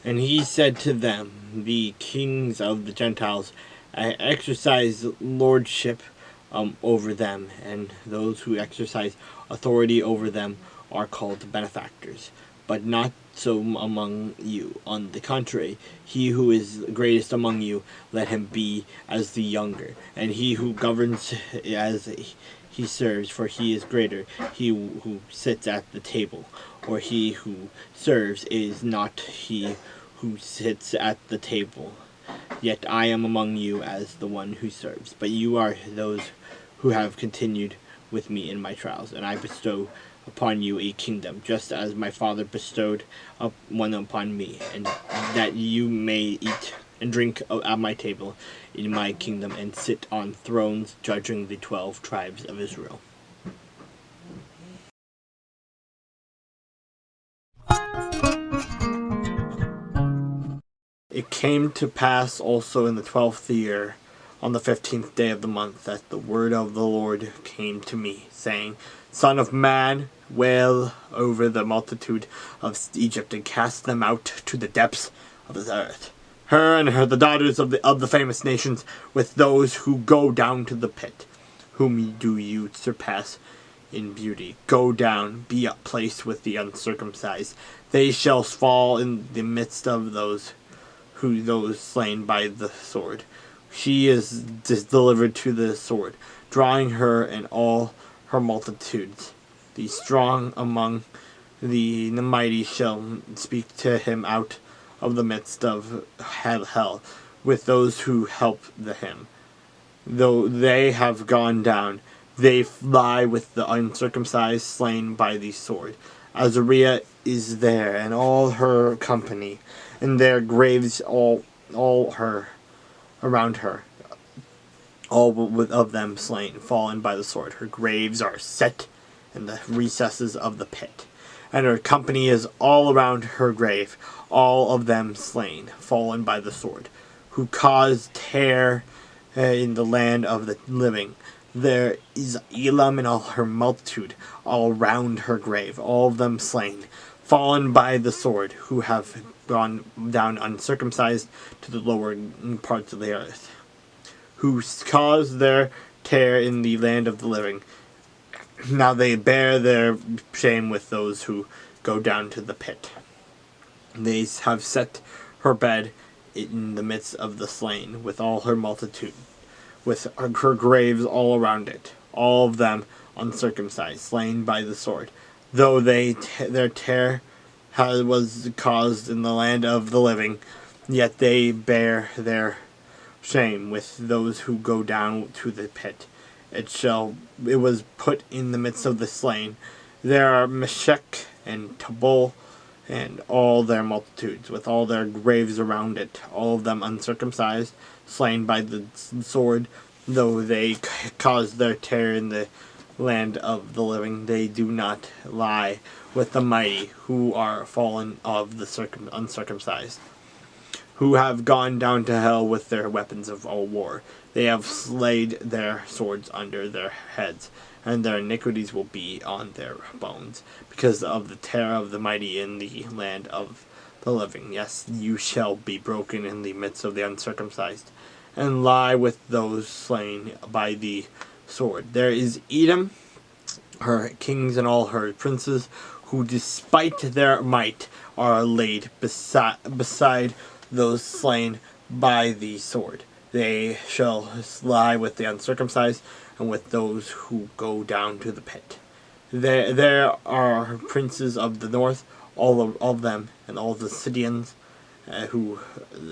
And he said to them, the kings of the Gentiles exercise lordship over them, and those who exercise authority over them are called benefactors. But not so among you. On the contrary, he who is greatest among you, let him be as the younger, and he who governs as he serves, for he is greater, he who sits at the table, or he who serves is not he who sits at the table. Yet I am among you as the one who serves. But you are those who have continued with me in my trials, and I bestow upon you a kingdom, just as my Father bestowed one upon me, and that you may eat and drink at my table in my kingdom, and sit on thrones judging the 12 tribes of Israel. It came to pass also in the 12th year, on the 15th day of the month, that the word of the Lord came to me, saying, Son of man, wail over the multitude of Egypt, and cast them out to the depths of the earth. Her and the daughters of the famous nations, with those who go down to the pit. Whom do you surpass in beauty? Go down, be placed with the uncircumcised. They shall fall in the midst of those slain by the sword. She is delivered to the sword, drawing her and all her multitudes. The strong among the mighty shall speak to him out of the midst of hell, with those who help him. Though they have gone down, they lie with the uncircumcised, slain by the sword. Azariah is there, and all her company, and their graves all her around her, all of them slain, fallen by the sword. Her graves are set in the recesses of the pit, and her company is all around her grave, all of them slain, fallen by the sword, who caused terror in the land of the living. There is Elam and all her multitude, all round her grave, all of them slain, fallen by the sword, who have gone down uncircumcised to the lower parts of the earth, who caused their terror in the land of the living. Now they bear their shame with those who go down to the pit. They have set her bed in the midst of the slain, with all her multitude, with her graves all around it, all of them uncircumcised, slain by the sword. Though their terror was caused in the land of the living, yet they bear their shame with those who go down to the pit. It was put in the midst of the slain. There are Meshech and Tubal, and all their multitudes, with all their graves around it, all of them uncircumcised, slain by the sword. Though they caused their terror in the land of the living, they do not lie with the mighty, who are fallen of the uncircumcised, who have gone down to hell with their weapons of all war. They have slayed their swords under their heads, and their iniquities will be on their bones, because of the terror of the mighty in the land of the living. Yes, you shall be broken in the midst of the uncircumcised, and lie with those slain by the sword. There is Edom, her kings and all her princes, who despite their might are laid beside those slain by the sword. They shall lie with the uncircumcised, and with those who go down to the pit. There are princes of the north, all of them, and all the Sidonians, who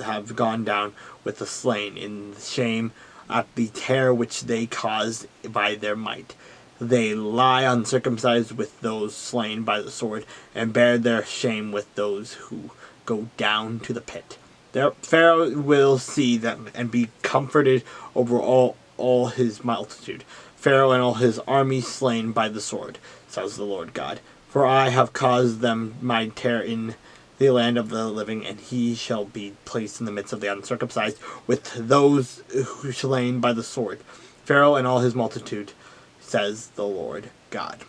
have gone down with the slain in shame at the terror which they caused by their might. They lie uncircumcised with those slain by the sword, and bear their shame with those who go down to the pit. Pharaoh will see them and be comforted over all his multitude. Pharaoh and all his army slain by the sword, says the Lord God. For I have caused them my terror in the land of the living, and he shall be placed in the midst of the uncircumcised, with those who slain by the sword. Pharaoh and all his multitude, says the Lord God.